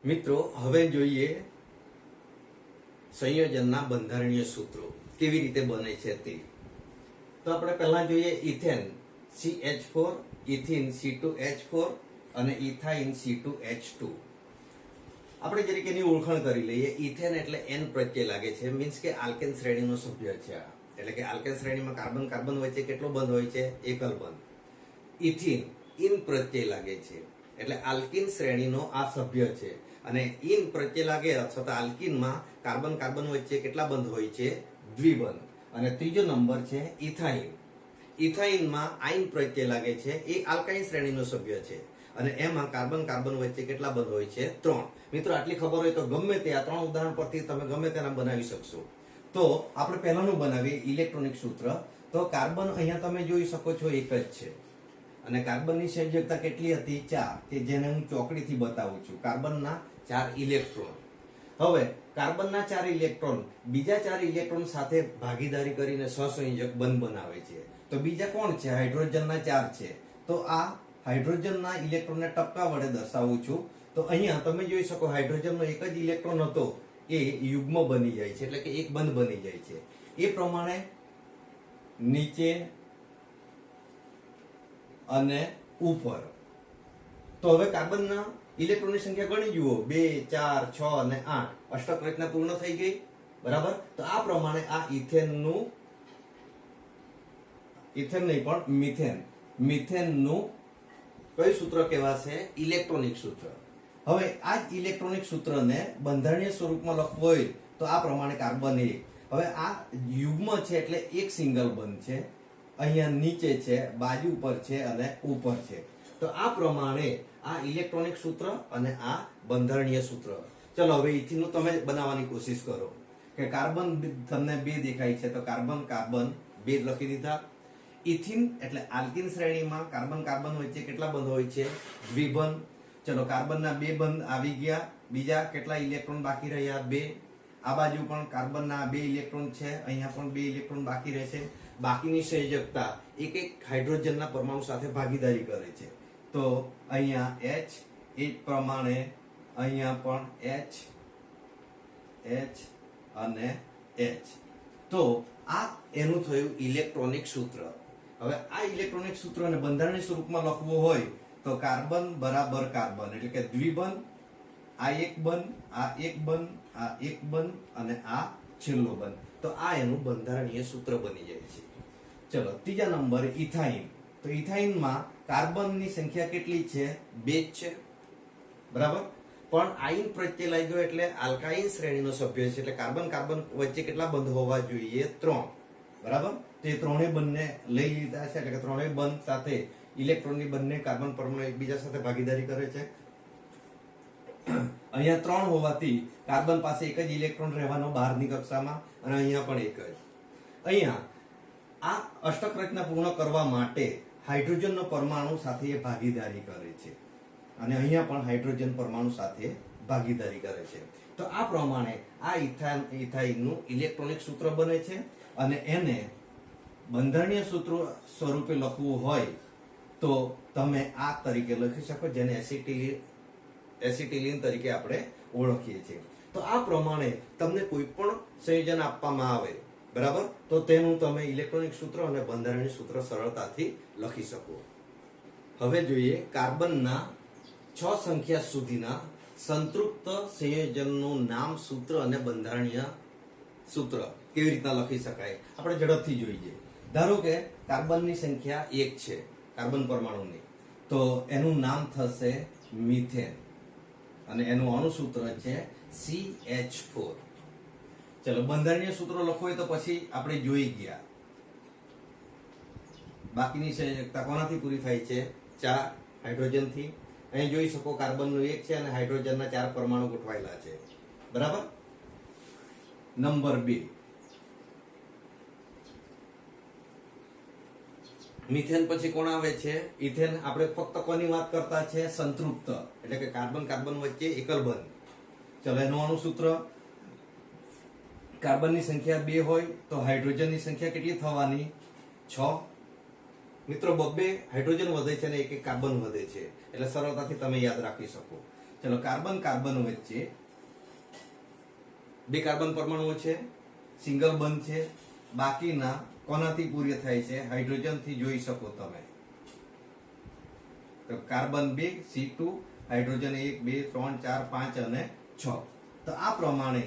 મિત્રો હવે જોઈએ સંયોજનના બંધારણીય સૂત્રો કેવી રીતે બને છે તે. તો આપણે પહેલા જોઈએ ઇથેન CH4, ઇથિન C2H4 અને ઇથાઇન C2H2. આપણે જરીક એની ઓળખાણ કરી લઈએ. ઇથેન એટલે N પ્રત્યય લાગે છે, મીન્સ કે આલ્કેન શ્રેણીનો સભ્ય છે. એટલે કે આલ્કેન શ્રેણીમાં કાર્બન કાર્બન વચ્ચે કેટલો બંધ હોય છે? એકલ બંધ. ઇથિન ઇન પ્રત્યય લાગે છે, એટલે આલ્કિન શ્રેણીનો આ સભ્ય છે. અને ઇન પ્રત્યય લાગે અથવા તો આલ્કિનમાં કાર્બન કાર્બન વચ્ચે કેટલા બંધ હોય છે? દ્વિબંધ. અને ત્રીજો નંબર છે ઇથાઇન. ઇથાઇનમાં આઇન પ્રત્યય લાગે છે, એ આલ્કાઇન શ્રેણીનો સભ્ય છે. અને એમાં કાર્બન કાર્બન વચ્ચે કેટલા બંધ હોય છે? 3. મિત્રો આટલી ખબર હોય તો ગમે તે આ 3 ઉદાહરણ પરથી તમે ગમે તેના બનાવી શકશો. તો આપણે પહેલાનું બનાવીએ ઇલેક્ટ્રોનિક સૂત્ર. તો કાર્બન અહીંયા તમે જોઈ શકો છો એક જ છે. અને કાર્બનની સંયોજકતા કેટલી હતી? 4, કે જેને હું ચોકડીથી બતાવું છું. કાર્બનના 4 ઇલેક્ટ્રોન. હવે કાર્બનના 4 ઇલેક્ટ્રોન બીજા 4 ઇલેક્ટ્રોન સાથે ભાગીદારી કરીને સહસંયોજક બંધ બનાવે છે. તો બીજા કોણ છે? હાઇડ્રોજનના 4 છે. તો આ હાઇડ્રોજનના ઇલેક્ટ્રોનને ટપકા વડે દર્શાવું છું. તો અહીંયા તમે જોઈ શકો હાઇડ્રોજનનો એક જ ઇલેક્ટ્રોન હતો, એ યુગ્મ બની જાય છે, એટલે કે એક બંધ બની જાય છે. એ પ્રમાણે નીચે અને ઉપર. તો હવે કાર્બનના ઇલેક્ટ્રોનની સંખ્યા ગણી જુઓ. 2, 4, 6 અને 8. અષ્ટક રચના પૂર્ણ થઈ ગઈ. બરાબર. તો આ પ્રમાણે આ ઇથેનનું, ઇથેન નહીં પણ મિથેન, મિથેનનું કયું સૂત્ર કહેવાશે? ઇલેક્ટ્રોનિક સૂત્ર. હવે આ જ ઇલેક્ટ્રોનિક સૂત્રને બંધારણીય સ્વરૂપમાં લખવું હોય તો આ પ્રમાણે કાર્બન 1. હવે આ યુગ્મ છે એટલે એક સિંગલ બંધ છે. અહીંયા નીચે છે, બાજુ પર છે અને ઉપર છે. તો આ પ્રમાણે આ ઇલેક્ટ્રોનિક સૂત્ર અને આ બંધારણીય સૂત્ર. ચલો હવે ઇથિનનું તમે બનાવવાની કોશિશ કરો. કે કાર્બન તમને 2 દેખાય છે, તો કાર્બન કાર્બન 2 લખી દીધા. ઇથિન એટલે આલ્કિન શ્રેણીમાં કાર્બન કાર્બન વચ્ચે કેટલા બંધ હોય છે? દ્વિબંધ. ચલો કાર્બનના 2 બંધ આવી ગયા. બીજા કેટલા ઇલેક્ટ્રોન બાકી રહ્યા? 2. આ બાજુ પણ કાર્બનના 2 ઇલેક્ટ્રોન છે, અહીંયા પણ 2 ઇલેક્ટ્રોન બાકી રહેશે. બાકીની સંયોજકતા એક એક હાઇડ્રોજનના પરમાણુ સાથે ભાગીદારી કરે છે. તો અહીંયા H, એ જ પ્રમાણે અહીંયા પણ H, H અને H. તો આ એનું થયું ઇલેક્ટ્રોનિક સૂત્ર. હવે આ ઇલેક્ટ્રોનિક સૂત્રને બંધારણીય સ્વરૂપમાં લખવું હોય તો કાર્બન બરાબર કાર્બન, એટલે કે દ્વિબંધ. આ એક બંધ, આ એક બંધ, આ એક બંધ અને આ છેલ્લો બંધ. તો આ એનું બંધારણીય સૂત્ર બની જાય છે. ચલો ત્રીજા નંબર ઇથાઇન. તો ઇથાઇનમાં કાર્બનની સંખ્યા કેટલી છે? 2 જ છે. બરાબર. પણ આઇન પ્રત્યય લાગ્યો એટલે આલ્કાઇન શ્રેણીનો સભ્ય છે, એટલે કાર્બન કાર્બન વચ્ચે કેટલા બંધ હોવા જોઈએ? 3. બરાબર. તો એ ત્રણેય બંધને લઈ લીધા છે, એટલે કે ત્રણેય બંધ સાથે ઇલેક્ટ્રોનની બંને કાર્બન પરમાણુ એકબીજા સાથે ભાગીદારી કરે છે. અહીંયા 3 હોવાથી કાર્બન પાસે એક જ ઇલેક્ટ્રોન રહેવાનો બહારની કક્ષામાં, અને અહીંયા પણ એક જ. અહીંયા આ અષ્ટક રચના પૂર્ણ કરવા માટે હાઇડ્રોજનનો પરમાણુ સાથે એ ભાગીદારી કરે છે, અને અહીંયા પણ હાઇડ્રોજન પરમાણુ સાથે ભાગીદારી કરે છે. તો આ પ્રમાણે આ ઇથાઇનનું ઇલેક્ટ્રોનિક સૂત્ર બને છે. અને એને બંધારણીય સૂત્ર સ્વરૂપે લખવું હોય તો તમે આ તરીકે લખી શકો, જેને એસિટિલિન તરીકે આપણે ઓળખીએ છીએ. તો આ પ્રમાણે તમને કોઈ પણ સંયોજન આપવામાં આવે, બરાબર, તો તેનું તમે ઇલેક્ટ્રોનિક સૂત્ર અને બંધારણીય સૂત્ર સરળતાથી લખી શકો. હવે જોઈએ કાર્બનના 6 સંખ્યા સુધીના સંતૃપ્ત સંયોજનનું નામ, સૂત્ર અને બંધારણીય સૂત્ર કેવી રીતના લખી શકાય આપણે ઝડપથી જોઈએ. ધારો કે કાર્બનની સંખ્યા 1 છે, કાર્બન પરમાણુની, તો એનું નામ થશે મિથેન અને એનું અણુસૂત્ર છે CH4. ચલો બંધારણીય સૂત્રો લખવું હોય તો પછી આપણે જોઈ ગયા. બાકીની સંયોજકતા કોનાથી પૂરી થાય છે? 4 હાઇડ્રોજનથી. અહીં જોઈ શકો કાર્બનનું 1 છે અને હાઇડ્રોજનના 4 પરમાણુ ગોઠવાયેલા છે. બરાબર. Number 2 methane. પછી કોણ આવે છે? ઇથેન. આપણે ફક્ત કોની વાત કરતા છે? સંતૃપ્ત, એટલે કે કાર્બન કાર્બન વચ્ચે એકલ બંધ. ચલો એનું અણુસૂત્ર, કાર્બનની સંખ્યા 2 હોય તો હાઇડ્રોજનની સંખ્યા કેટલી થવાની? 6. મિત્રો બબ્બે હાઇડ્રોજન વધે છે અને એક એક કાર્બન વધે છે, એટલે સરળતાથી તમે યાદ રાખી શકો. ચલો કાર્બન કાર્બન વચ્ચે બે કાર્બન પરમાણુઓ છે, સિંગલ બંધ છે, બાકીના કોનાથી પૂર્ય થાય છે? હાઇડ્રોજન થી જોઈ શકો તમે. તો કાર્બન 2 C2, હાઇડ્રોજન 1 2 3 4 5 અને 6. તો આ પ્રમાણે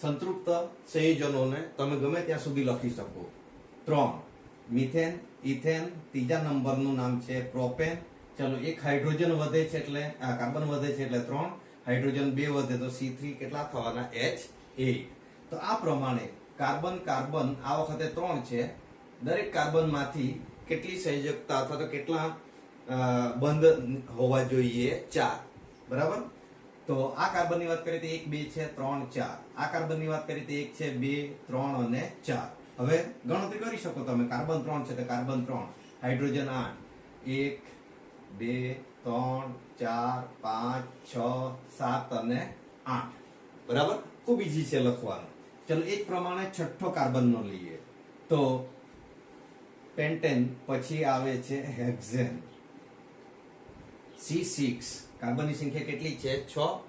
સંતૃપ્ત સંયોજનોને તમે ગમે ત્યાં સુધી લખી શકો. 3 મિથેન, ઇથેન, ત્રીજા નંબરનું નામ છે પ્રોપેન. ચલો એક હાઇડ્રોજન વધે છે એટલે કાર્બન વધે છે એટલે 3, હાઇડ્રોજન 2 વધે તો C3 કેટલા થવાના? H8. તો આ પ્રમાણે કાર્બન કાર્બન આ વખતે 3 છે. દરેક કાર્બન માંથી કેટલી સંયોજકતા અથવા તો કેટલા બંધ હોવા જોઈએ? 4. બરાબર. તો આ કાર્બન ની વાત કરીએ તો 1 2 છે 3 4. આ કાર્બન ની વાત કરીએ તો 1 છે 2 3 અને 4. હવે ગણતરી કરી શકો તમે. કાર્બન 3 છે તો કાર્બન 3, હાઇડ્રોજન 8, 1 2 3 4 5 6 7 અને 8. બરાબર. ખૂબ ઈઝી છે લખવાનું. ચલો એ જ પ્રમાણે છઠ્ઠો કાર્બન નો લઈએ તો પેન્ટેન, પછી આવે છે હેક્ઝેન C6. કાર્બનની સંખ્યા કેટલી છે? 6.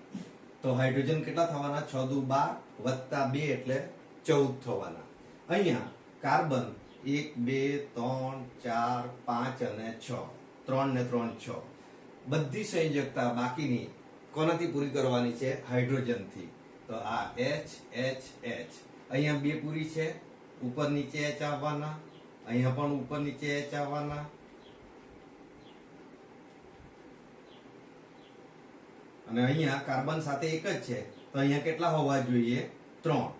તો હાઇડ્રોજન કેટલા થવાના? 6 દુ 12 વત્તા 2 એટલે 14 થવાના. અહીંયા કાર્બન 1 2 3 4 5 અને 6, 3 ને 3 6. બધી સંયોજકતા બાકીની કોનાથી પૂરી કરવાની છે? હાઇડ્રોજન થી. તો આ H H H. અહીંયા 2 પૂરી છે, ઉપર નીચે H આવવાના, અહીંયા પણ ઉપર નીચે H આવવાના. અને અહીંયા કાર્બન સાથે એક જ છે તો અહીંયા કેટલા હોવા જોઈએ? 3.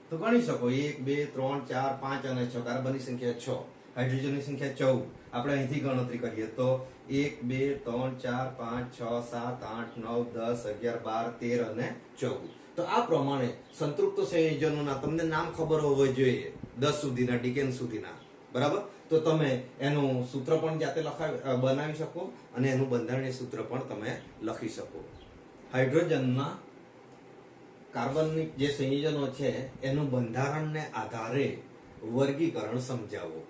તો ગણી શકો 1 2 3 4 5 અને 6. કાર્બનની સંખ્યા 6, હાઇડ્રોજનની સંખ્યા 14. આપણે અહીંથી ગણતરી કરીએ તો 1 2 3 4 5 6 7 8 9 10 11 12 13 અને 14. તો આ પ્રમાણે સંતૃપ્ત સંયોજનોના તમને નામ ખબર હોવા જોઈએ 10 સુધીના, ડિકેન સુધીના. બરાબર. તો તમે એનું સૂત્ર પણ જાતે બનાવી શકો અને એનું બંધારણીય સૂત્ર પણ તમે લખી શકો. હાઇડ્રોજનના કાર્બનની જે સંયોજનો છે એનું બંધારણને આધારે વર્ગીકરણ સમજાવો.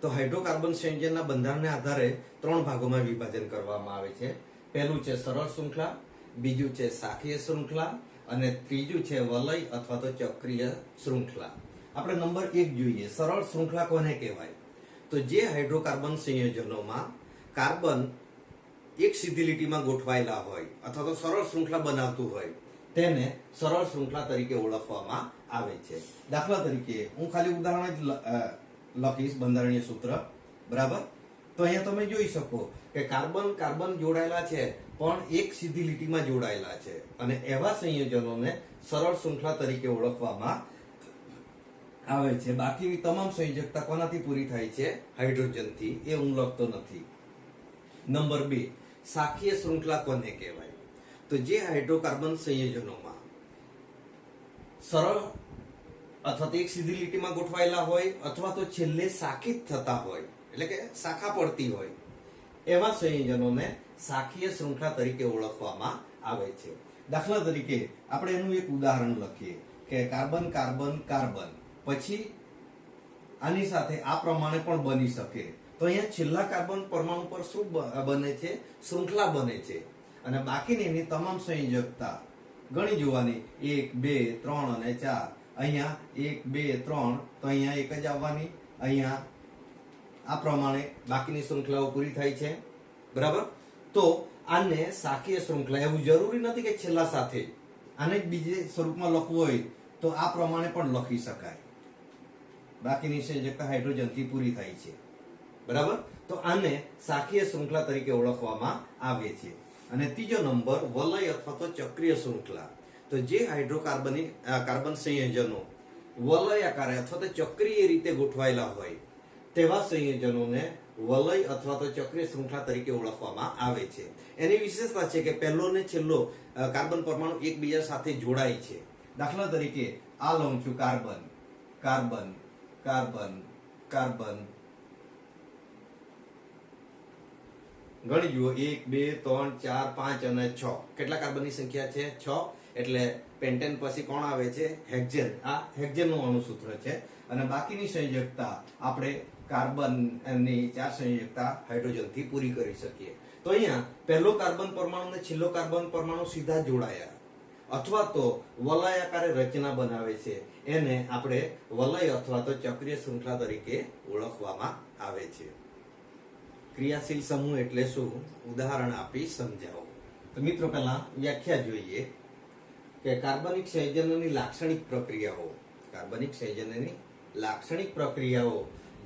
તો હાઇડ્રોકાર્બન સંયોજનના બંધારણને આધારે 3 ભાગોમાં વિભાજન કરવામાં આવે છે. પહેલું છે સરળ શૃંખલા, બીજું છે શાખીય શૃંખલા અને ત્રીજું છે વલય અથવા તો ચક્રીય શૃંખલા. આપણે નંબર 1 જોઈએ. સરળ શૃંખલા કોને કહેવાય? તો જે હાઇડ્રોકાર્બન સંયોજનોમાં કાર્બન એક સીધી લીટીમાં ગોઠવાયેલા હોય અથવા તો સરળ શૃંખલા બનાવતું હોય તેને સરળ શૃંખલા તરીકે ઓળખવામાં આવે છે. દાખલા તરીકે હું ખાલી ઉદાહરણ જ લખીશ, બંધારણીય સૂત્ર. બરાબર. તો અહીંયા તમે જોઈ શકો કે કાર્બન કાર્બન જોડાયેલા છે પણ એક સીધી લીટીમાં જોડાયેલા છે અને એવા સંયોજનોને સરળ શૃંખલા તરીકે ઓળખવામાં આવે છે. બાકીની તમામ સંયોજકતા કોનાથી પૂરી થાય છે? હાઇડ્રોજનથી. એ હું લખતો નથી. નંબર 2, શાખીય શૃંખલા કોને કહેવાય? તો જે હાઇડ્રોકાર્બન સંયોજનોમાં સરળ અથવા તો એક સીધી લીટીમાં ગોઠવાયેલા હોય અથવા તો છેલ્લે શાખિત થતા હોય, એટલે કે શાખા પડતી હોય, એવા સંયોજનોને શાખીય શૃંખલા તરીકે ઓળખવામાં આવે છે. દાખલા તરીકે આપણે એનું એક ઉદાહરણ લખીએ કે કાર્બન કાર્બન કાર્બન, પછી આની સાથે આ પ્રમાણે પણ બની શકે. તો અહીંયા છેલ્લા કાર્બન પરમાણુ પર શું બને છે? શૃંખલા બને છે. અને બાકીની એની તમામ સંયોજકતા ગણી જોવાની 1 2 3 અને 4. અહીંયા 1 2 3 તો અહીંયા એક જ આવવાની. અહીંયા આ પ્રમાણે બાકીની શૃંખલાઓ પૂરી થાય છે. બરાબર. તો આને શાખીય શૃંખલા, એવું જરૂરી નથી કે છેલ્લા સાથે, આને બીજે સ્વરૂપમાં લખવું હોય તો આ પ્રમાણે પણ લખી શકાય. બાકીની સંયોજકતા હાઇડ્રોજનથી પૂરી થાય છે. બરાબર. તો આને શાખીય શૃંખલા તરીકે ઓળખવામાં આવે છે. અને ત્રીજો નંબર વલય અથવા તો ચક્રીય શૃંખલા. તો જે કાર્બન સંયોજનો વલયાકારે અથવા તો ચક્રીય રીતે ગોઠવાયેલા હોય તેવા સંયોજનોને વલય અથવા તો ચક્રીય શૃંખલા તરીકે ઓળખવામાં આવે છે. એની વિશેષતા છે કે પહેલો ને છેલ્લો કાર્બન પરમાણુ એકબીજા સાથે જોડાય છે. દાખલા તરીકે આ લઉં છું કાર્બન કાર્બન કાર્બન કાર્બન, ગણી જુઓ 1 2 3 4 5 અને 6. કેટલા કાર્બનની સંખ્યા છે? 6. એટલે પેન્ટેન પછી કોણ આવે છે? હેક્ઝેન. આ હેક્ઝેનનું અણુસૂત્ર છે. અને બાકીની સંયોજકતા આપણે કાર્બનની 4 સંયોજકતા હાઇડ્રોજનથી પૂરી કરી શકીએ. તો અહીંયા પહેલો કાર્બન પરમાણુ અને છેલ્લો કાર્બન પરમાણુ સીધા જોડાયા અથવા તો વલયાકારે રચના બનાવે છે, એને આપણે વલય અથવા તો ચક્રીય શૃંખલા તરીકે ઓળખવામાં આવે છે. ક્રિયાશીલ સમૂહ એટલે શું? ઉદાહરણ આપી સમજાવો. તો મિત્રો પહેલા વ્યાખ્યા જોઈએ કે કાર્બનિક સંયોજનોની લાક્ષણિક પ્રક્રિયાઓ. કાર્બનિક સંયોજનોની લાક્ષણિક પ્રક્રિયાઓ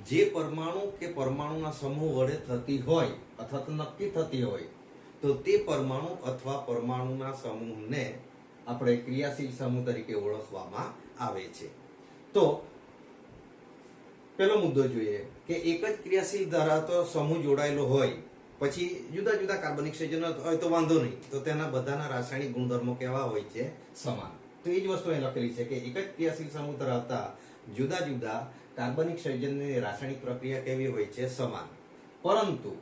જે પરમાણુ કે પરમાણુના સમૂહ વડે થતી હોય અથવા તો નક્કી થતી હોય તો તે પરમાણુ અથવા પરમાણુના સમૂહને આપણે ક્રિયાશીલ સમૂહ તરીકે ઓળખવામાં આવે છે. તો પેલો મુદ્દો જોઈએ કે એક જ ક્રિયાશીલ ધરાવતો સમૂહ જોડાયેલો હોય, પછી જુદા જુદા કાર્બનિક સંયોજનો હોય તો વાંધો નહીં, તો તેના બધાના રાસાયણિક ગુણધર્મો કેવા હોય છે? સમાન. તો એ જ વસ્તુ અહીં લખેલી છે કે એક જ ક્રિયાશીલ સમૂહ ધરાવતા જુદા જુદા કાર્બનિક સંયોજનની રાસાયણિક પ્રક્રિયા કેવી હોય છે? સમાન. પરંતુ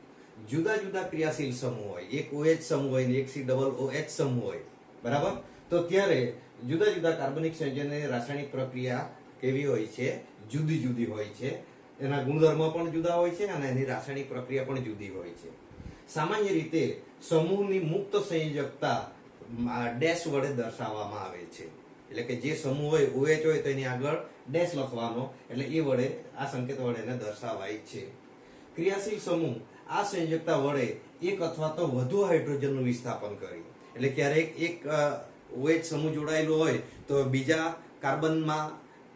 જુદા જુદા ક્રિયાશીલ સમૂહ હોય, એક OH સમૂહ હોય ને એક COOH સમૂહ હોય, બરાબર? તો ત્યારે જુદા જુદા કાર્બનિક સંયોજનની રાસાયણિક પ્રક્રિયા કેવી હોય છે? જુદી જુદી હોય છે. એના ગુણધર્મો પણ જુદા હોય છે અને એની રાસાયણિક પ્રક્રિયા પણ જુદી હોય છે. સામાન્ય રીતે સમૂહની મુક્ત સંયોજકતા ડેશ વડે દર્શાવવામાં આવે છે. એટલે કે જે સમૂહ હોય OH હોય તો એની આગળ ડેશ લખવાનો, એટલે એ વડે આ સંકેત વડે એને દર્શાવાય છે. ક્રિયાશીલ સમૂહ આ સંયોજકતા વડે એક અથવા તો વધુ હાઇડ્રોજનનું વિસ્થાપન કરી, એટલે ક્યારેક એક OH સમૂહ જોડાયેલો હોય તો બીજા કાર્બનમાં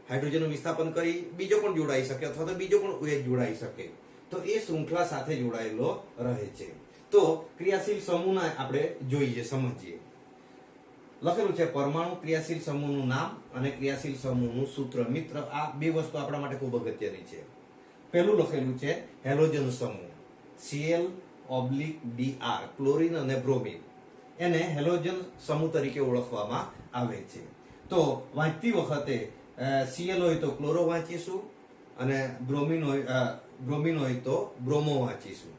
હાઇડ્રોજનનું વિસ્થાપન કરી બીજો પણ જોડાઈ શકે અથવા તો બીજો પણ OH જોડાઈ શકે, તો એ શૃંખલા સાથે જોડાયેલો રહે છે. તો ક્રિયાશીલ સમૂહને આપણે જોઈએ, સમજીએ. લખેલું છે પરમાણુ ક્રિયાશીલ સમૂહનું નામ અને ક્રિયાશીલ સમૂહનું સૂત્ર. મિત્ર, આ બે વસ્તુ આપણા માટે ખૂબ અગત્યની છે. પહેલું લખેલું છે હેલોજન સમૂહ, Cl/Br, ક્લોરીન અને બ્રોમિન. એને હેલોજન સમૂહ તરીકે ઓળખવામાં આવે છે. તો વાંચતી વખતે Cl હોય તો ક્લોરો વાંચીશું અને બ્રોમિન હોય તો બ્રોમો વાંચીશું.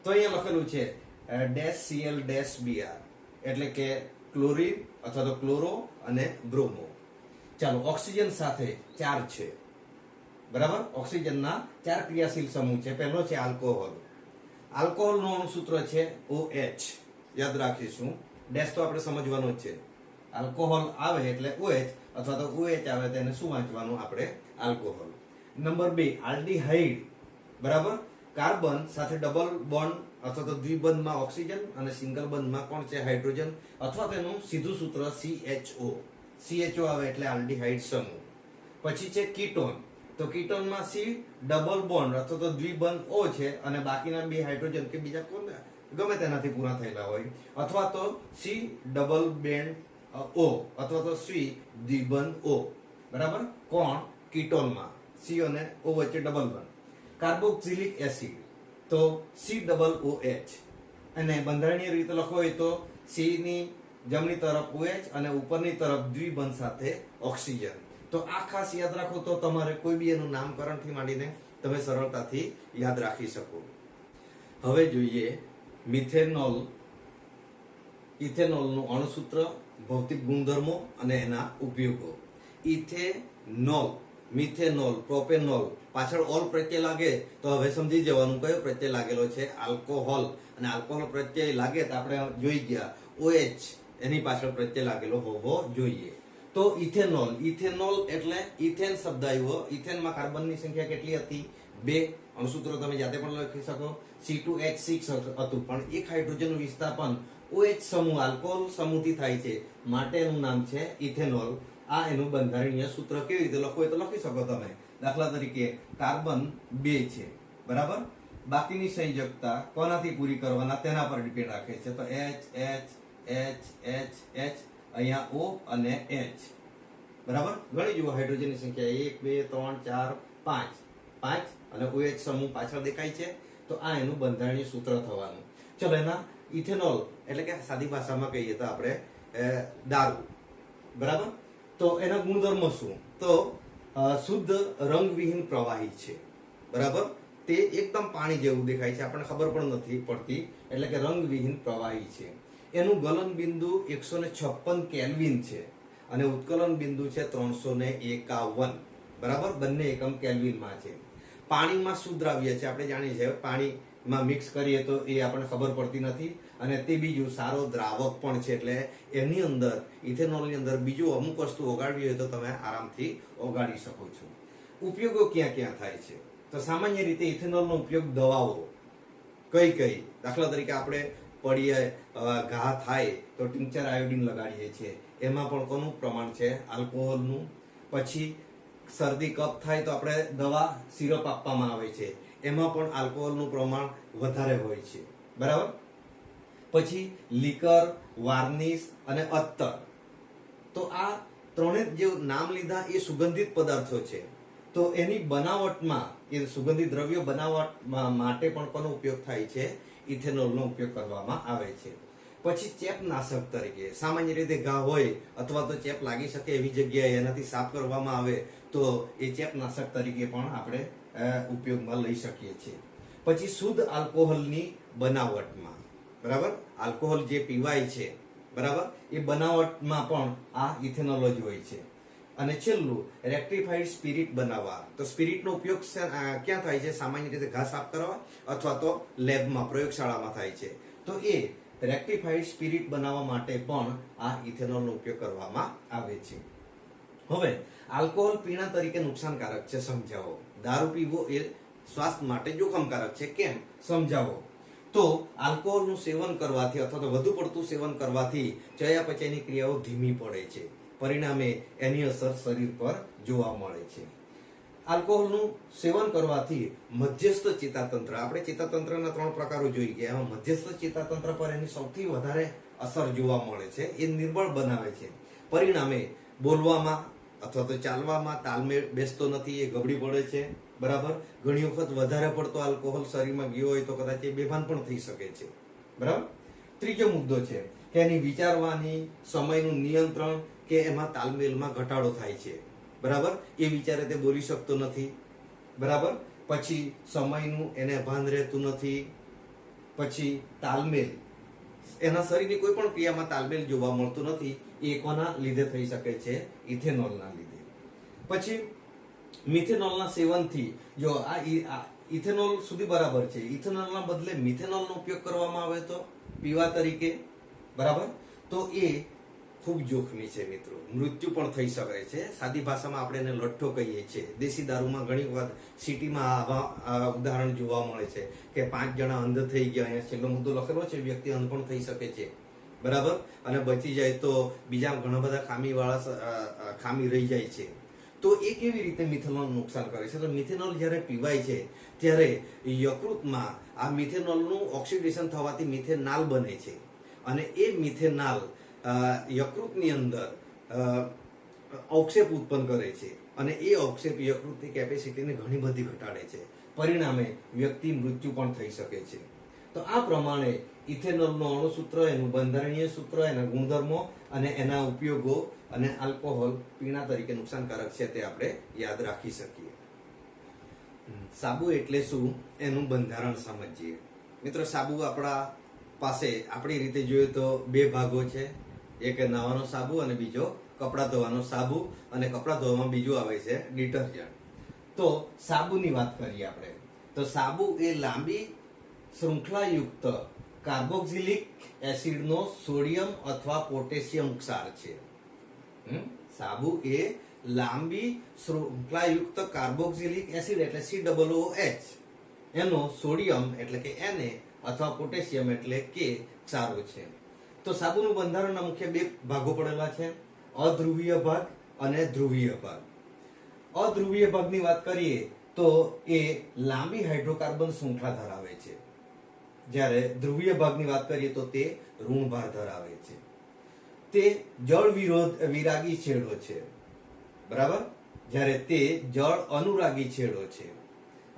તો અહીંયા લખેલું છે -Cl-Br, એટલે કે ક્લોરીન અથવા તો ક્લોરો અને બ્રોમો. ચાલો, ઓક્સિજન સાથે 4 છે, બરાબર? ઓક્સિજનના 4 ક્રિયાશીલ સમૂહ છે. પહેલો છે આલ્કોહોલ. આલ્કોહોલનું અણુસૂત્ર છે OH. યાદ રાખીશું, ડેશ તો આપણે સમજવાનો જ છે. આલ્કોહોલ આવે એટલે OH અથવા તો OH આવે તો એને શું વાંચવાનું? આપણે આલ્કોહોલ. નંબર 2 આલ્ડીહાઇડ, બરાબર? કાર્બન સાથે ડબલ બોન્ડ અથવા તો દ્વિબંધમાં ઓક્સિજન અને સિંગલ બંધમાં કોણ છે? હાઇડ્રોજન, અથવા તેનું સીધું સૂત્ર CHO. CHO આવે એટલે આલ્ડીહાઇડ સમૂહ. પછી છે કીટોન. તો કીટોનમાં C ડબલ બોન્ડ અથવા તો દ્વિબંધ O છે અને બાકીના બે હાઇડ્રોજન કે બીજા કોણ ગમે તેનાથી પૂરા થયેલા હોય, અથવા તો C ડબલ બેન્ડ O અથવા તો C દ્વિબંધ O, બરાબર? કોણ? કીટોનમાં C અને O વચ્ચે ડબલ બોન્ડ. કાર્બોક્સિલિક એસિડ તો COOH, અને બંધારણીય રીતે લખવો હોય તો C ની જમણી તરફ OH અને ઉપરની તરફ દ્વિબંધ સાથે ઓક્સિજન. તો આ ખાસ યાદ રાખો તો તમારે કોઈ બી એનું નામકરણથી માંડીને તમે સરળતાથી યાદ રાખી શકો. હવે જોઈએ મિથેનોલ. ઇથેનોલનું અણુસૂત્ર, ભૌતિક ગુણધર્મો અને એના ઉપયોગો. ઇથેનોલ, મિથેનોલ, પ્રોપેનોલ, પાછળ ઓલ પ્રત્યય લાગે તો હવે સમજી જવાનું કયો પ્રત્યય લાગેલો છે? આલ્કોહોલ. અને આલ્કોહોલ પ્રત્યય લાગે તો આપણે જોઈ ગયા OH એની પાછળ પ્રત્યય લાગેલો હોવો જોઈએ. તો ઇથેનોલ, ઇથેનોલ એટલે ઇથેન શબ્દ આવ્યો. ઇથેનમાં કાર્બનની સંખ્યા કેટલી હતી? 2. અણુસૂત્ર તમે જાતે પણ લખી શકો. C2H6 હતું, પણ એક હાઇડ્રોજનનું વિસ્થાપન OH સમૂહ આલ્કોહોલ સમૂહથી થાય છે, માટે એનું નામ છે ઇથેનોલ. આ એનું બંધારણીય સૂત્ર કેવી રીતે લખવું તો લખી શકો તમે. દાખલા તરીકે કાર્બન 2 છે, બરાબર? બાકીની સંયોજકતા કોનાથી પૂરી કરવાના તેના પર ડિપેન્ડ રાખે છે. તો H H H H H, અહીંયા O અને H, બરાબર? ગણી જુઓ હાઇડ્રોજનની સંખ્યા 1 2 3 4 5 અને OH સમૂહ પાછળ દેખાય છે. તો આ એનું બંધારણીય સૂત્ર થવાનું. ચલો, એના ઇથેનોલ એટલે કે સાદી ભાષામાં કહીએ તો આપણે દારૂ, બરાબર? તો એના ગુણધર્મો શું? તો શુદ્ધ રંગવિહીન પ્રવાહી છે, બરાબર? તે એકદમ પાણી જેવું દેખાય છે, આપણને ખબર પણ નથી પડતી, એટલે કે રંગવિહીન પ્રવાહી છે. એનું ગલન બિંદુ 156 કેલ્વિન છે અને ઉત્કલન બિંદુ છે 351, બરાબર? બંને એકમ કેલ્વિનમાં છે. પાણીમાં શું દ્રાવ્ય છે આપણે જાણીએ છીએ, પાણીમાં મિક્સ કરીએ તો એ આપણને ખબર પડતી નથી, અને તે બીજું સારો દ્રાવક પણ છે, એટલે એની અંદર ઇથેનોલની અંદર બીજું અમુક વસ્તુ ઓગાળવી હોય તો તમે આરામથી ઓગાળી શકો છો. ઉપયોગો ક્યાં ક્યાં થાય છે? તો સામાન્ય રીતે ઇથેનોલનો ઉપયોગ દવાઓ કઈ દાખલા તરીકે આપણે પડીએ ઘા થાય તો ટિંચર આયોડિન લગાડીએ છીએ, એમાં પણ કોનું પ્રમાણ છે? આલ્કોહોલનું. પછી શરદી કફ થાય તો આપણે દવા સિરપ આપવામાં આવે છે, એમાં પણ આલ્કોહોલનું પ્રમાણ વધારે હોય છે, બરાબર. પછી લીકર, વાર્નિશ અને અત્તર, તો આ ત્રણે જે નામ લીધા એ સુગંધિત પદાર્થો છે. તો એની બનાવટમાં એ સુગંધિત દ્રવ્ય બનાવટ માટે પણ કોનો ઉપયોગ થાય છે? ઇથેનોલનો ઉપયોગ કરવામાં આવે છે. પછી ચેપનાશક તરીકે, સામાન્ય રીતે ઘા હોય અથવા તો ચેપ લાગી શકે એવી જગ્યાએ એનાથી સાફ કરવામાં આવે તો એ ચેપનાશક તરીકે પણ આપણે ઉપયોગમાં લઈ શકીએ છીએ. પછી શુદ્ધ આલ્કોહોલની બનાવટમાં, બરાબર, આલ્કોહોલ જે પીવાય છે, બરાબર, એ બનાવટમાં પણ આ ઇથેનોલ જ હોય છે. અને છેલ્લું રેક્ટિફાઈડ સ્પિરિટ બનાવવા. તો સ્પિરિટનો ઉપયોગ ક્યાં થાય છે? સામાન્ય રીતે ઘા સાફ કરવા અથવા તો લેબમાં, પ્રયોગશાળામાં થાય છે. તો એ રેક્ટિફાઈડ સ્પિરિટ બનાવવા માટે પણ આ ઇથેનોલનો ઉપયોગ કરવામાં આવે છે. હવે આલ્કોહોલ પીણા તરીકે નુકસાનકારક છે, સમજાવો. દારૂ પીવો એ સ્વાસ્થ્ય માટે જોખમકારક છે, કેમ? સમજાવો. તો આલ્કોહોલનું સેવન કરવાથી અથવા તો વધુ પડતું સેવન કરવાથી ચયાપચયની ક્રિયાઓ ધીમી પડે છે, પરિણામે એની અસર શરીર પર જોવા મળે છે. આલ્કોહોલનું સેવન કરવાથી મધ્યસ્થ ચેતાતંત્ર, આપણે ચેતાતંત્રના 3 પ્રકારો જોઈ ગયા, એમાં મધ્યસ્થ ચેતાતંત્ર પર એની સૌથી વધારે અસર જોવા મળે છે. એ નિર્બળ બનાવે છે, પરિણામે બોલવામાં અથવા તો ચાલવામાં તાલમેળ બેસતો નથી, એ ગબડી પડે છે, બરાબર. ઘણી વખત વધારે પડતો આલ્કોહોલ શરીરમાં ગયો હોય તો કદાચ એ બેભાન પણ થઈ શકે છે, બરાબર. ત્રીજો મુદ્દો છે કે એની વિચારવાની, સમયનું નિયંત્રણ કે એમાં તાલમેલમાં ઘટાડો થાય છે, બરાબર. એ વિચારે તે બોલી શકતો નથી, બરાબર. પછી સમયનું એને ભાન રહેતું નથી. પછી તાલમેલ, એના શરીરની કોઈ પણ ક્રિયામાં તાલમેલ જોવા મળતું નથી. એ કોના લીધે થઈ શકે છે? ઇથેનોલના લીધે. પછી મિથેનોલના સેવનથી, જો આ ઇથેનોલ સુધી બરાબર છે, ઇથેનોલના બદલે મિથેનોલનો ઉપયોગ કરવામાં આવે તો પીવા તરીકે, બરાબર, તો એ ખૂબ જોખમી છે મિત્રો, મૃત્યુ પણ થઈ શકે છે. સાદી ભાષામાં આપણે એને લઠ્ઠો કહીએ છીએ. દેશી દારૂમાં ઘણી વખત સિટીમાં આવા ઉદાહરણ જોવા મળે છે કે 5 જણા અંધ થઈ ગયા, અહીંયા છેલ્લો મુદ્દો લખેલો છે, વ્યક્તિ અંધ પણ થઈ શકે છે, બરાબર, અને બચી જાય તો બીજા ઘણા બધા ખામી રહી જાય છે. તો એ કેવી રીતે મિથેનોલ નુકસાન કરે છે? તો મિથેનોલ જ્યારે પીવાય છે ત્યારે યકૃતમાં આ મિથેનોલનું ઓક્સિડેશન થવાથી મિથેનાલ બને છે, અને એ મિથેનાલ યકૃતની અંદર અવક્ષેપ ઉત્પન્ન કરે છે, અને એ અવક્ષેપ યકૃતની કેપેસિટીને ઘણી બધી ઘટાડે છે, પરિણામે વ્યક્તિ મૃત્યુ પણ થઈ શકે છે. તો આ પ્રમાણે ઇથેનોલનો અણુસૂત્ર, એનું બંધારણીય સૂત્ર, એના ગુણધર્મો અને એના ઉપયોગો અને આલ્કોહોલ પીણા તરીકે નુકસાનકારક છે તે આપણે યાદ રાખી શકીએ. સાબુ એટલે શું? એનું બંધારણ સમજીએ. મિત્રો, સાબુ આપણા પાસે આપણી રીતે જોઈએ તો 2 ભાગો છે. એક નાવાનો સાબુ અને બીજો કપડાં ધોવાનો સાબુ, અને કપડાં ધોવામાં બીજું આવે છે ડિટર્જન્ટ. તો સાબુની વાત કરીએ આપણે. તો સાબુ એ લાંબી શૃંખલાયુક્ત કાર્બોક્સિલિક એસિડનો સોડિયમ અથવા પોટેશિયમ ક્ષાર છે. સાબુ એ લાંબી શૃંખલાયુક્ત કાર્બોક્સિલિક એસિડ એટલે COOH એનો સોડિયમ એટલે કે Na અથવા પોટેશિયમ એટલે કે ક્ષારો છે. તો સાબુનું બંધારણના મુખ્ય 2 ભાગો પડેલા છે, અધ્રુવીય ભાગ અને ધ્રુવીય ભાગ. અધ્રુવીય ભાગની વાત કરીએ તો એ લાંબી હાઇડ્રોકાર્બન શૃંખલા ધરાવે છે, જ્યારે ધ્રુવીય ભાગની વાત કરીએ તો તે ઋણભાર ધરાવે છે. તે જળ વિરાગી છેડો છે, બરાબર, જ્યારે તે જળ અનુરાગી છેડો છે.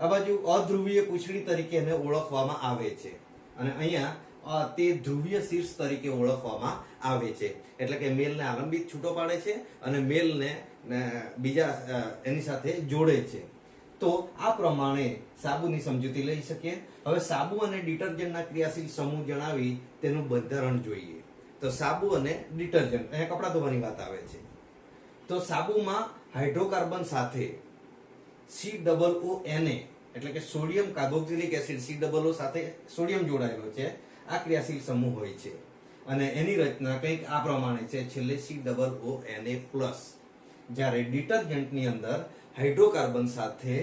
આ બાજુ અધ્રુવીય પૂંછડી તરીકે એને ઓળખવામાં આવે છે, અને અહીંયા તે ધ્રુવીય શીર્ષ તરીકે ઓળખવામાં આવે છે. એટલે કે મેલને આલંબિત છૂટો પાડે છે અને મેલને બીજા એની સાથે જોડે છે. તો આ પ્રમાણે સાબુની સમજૂતી લઈ શકીએ. હવે સાબુ અને ડિટર્જન્ટના ક્રિયાશીલ સમૂહ જણાવી તેનું બંધારણ જોઈએ. તો સાબુ અને ડિટર્જન્ટ, અહીંયા કપડાં ધોવાની વાત આવે છે. તો સાબુમાં હાઇડ્રોકાર્બન સાથે COONA એટલે કે સોડિયમ કાર્બોક્સિલિક એસિડ COO સાથે સોડિયમ જોડાયેલો છે, આ ક્રિયાશીલ સમૂહ હોય છે અને એની રચના કંઈક આ પ્રમાણે છે, છેલ્લે COONA+. જ્યારે ડિટર્જન્ટની અંદર હાઇડ્રોકાર્બન સાથે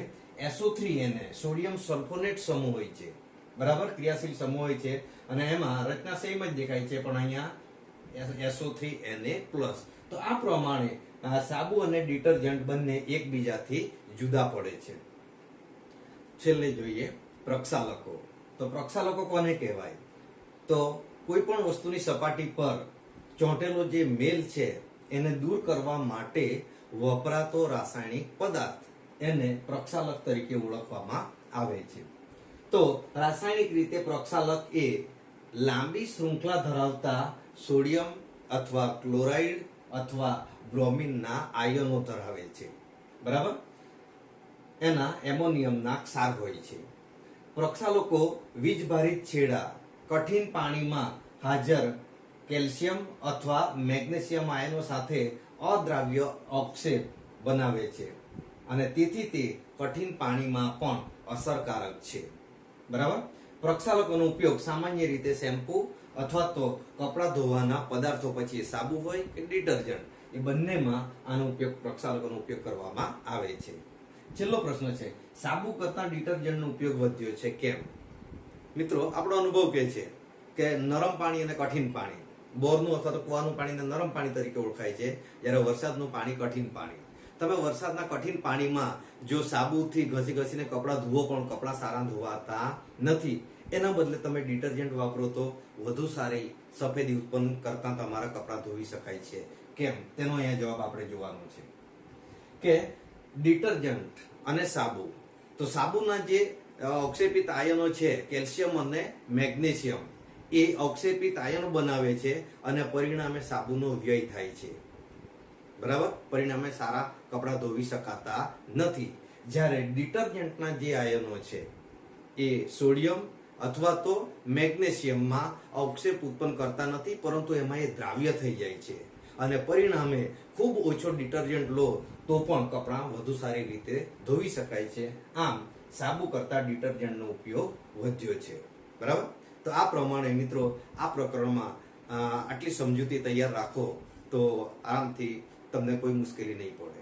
SO3Na સોડિયમ સલ્ફોનેટ સમૂહ હોય છે, બરાબર, ક્રિયાશીલ સમૂહ હોય છે અને એમાં રચના સેમ જ દેખાય છે પણ અહીંયા SO3Na+. તો આ પ્રમાણે સાબુ અને ડિટર્જન્ટ બંને એકબીજાથી જુદા પડે છે. છેલ્લે જોઈએ પ્રક્ષાલકો. તો પ્રક્ષાલકો કોને કહેવાય? તો કોઈ પણ વસ્તુની સપાટી પર ચોંટેલો જે મેલ છે એને દૂર કરવા માટે વપરાતો રાસાયણિક પદાર્થ એને પ્રક્ષાલક તરીકે ઓળખવામાં આવે છે. તો રાસાયણિક રીતે પ્રક્ષાલક એ લાંબી શૃંખલા ધરાવતા સોડિયમ અથવા ક્લોરાઇડ અથવા બ્રોમિનના આયનો ધરાવે છે, બરાબર, એના એમોનિયમના ક્ષાર હોય છે. પ્રક્ષાલકો વીજભારિત છેડા કઠિન પાણીમાં હાજર કેલ્શિયમ અથવા મેગ્નેશિયમ આયનો સાથે અદ્રાવ્ય અવક્ષેપ બનાવે છે અને તેથી તે કઠિન પાણીમાં પણ અસરકારક છે, બરાબર. પ્રક્ષાલકોનો ઉપયોગ સામાન્ય રીતે શેમ્પૂ અથવા તો કપડાં ધોવાના પદાર્થો, પછી સાબુ હોય કે ડિટર્જન્ટ, એ બંનેમાં આનો ઉપયોગ, પ્રક્ષાલકોનો ઉપયોગ કરવામાં આવે છે. છેલ્લો પ્રશ્ન છે, સાબુ કરતા ડિટર્જન્ટનો ઉપયોગ વધ્યો છે, કેમ? મિત્રો, આપણો અનુભવ કહે છે કે નરમ પાણી અને કઠિન પાણી, બોરનું અથવા તો કૂવાનું પાણીને નરમ પાણી તરીકે ઓળખાય છે, જ્યારે વરસાદનું પાણી કઠિન પાણી. તમે વરસાદના કઠિન પાણીમાં જો સાબુથી ઘસી ઘસીને કપડાં ધુવો પણ કપડાં સારા ધોવાતા નથી. એના બદલે તમે ડિટર્જન્ટ વાપરો તો વધુ સારી સફેદી ઉત્પન્ન કરતા તમારા કપડાં ધોઈ શકાય છે. કેમ? તેનો અહીંયા જવાબ આપણે જોવાનો છે કે ડિટર્જન્ટ અને સાબુ, તો સાબુના જે અવક્ષેપિત આયનો છે કેલ્શિયમ અને મેગ્નેશિયમ, એ અવક્ષેપિત આયનો બનાવે છે અને પરિણામે સાબુનો વ્યય થાય છે, બરાબર, પરિણામે સારા કપડાં ધોવી શકાતા નથી. જ્યારે ડિટર્જન્ટના જે આયનો છે એ સોડિયમ અથવા તો મેગ્નેશિયમમાં અવક્ષેપ ઉત્પન્ન કરતા નથી, પરંતુ એમાં એ દ્રાવ્ય થઈ જાય છે અને પરિણામે ખૂબ ઓછો ડિટર્જન્ટ લો તો પણ કપડાં વધુ સારી રીતે ધોઈ શકાય છે. આમ સાબુ કરતા ડિટર્જન્ટનો ઉપયોગ વધ્યો છે, બરાબર. તો આ પ્રમાણે મિત્રો આ પ્રકરણમાં આટલી સમજૂતી તૈયાર રાખો તો આરામથી તમને કોઈ મુશ્કેલી નહીં પડે.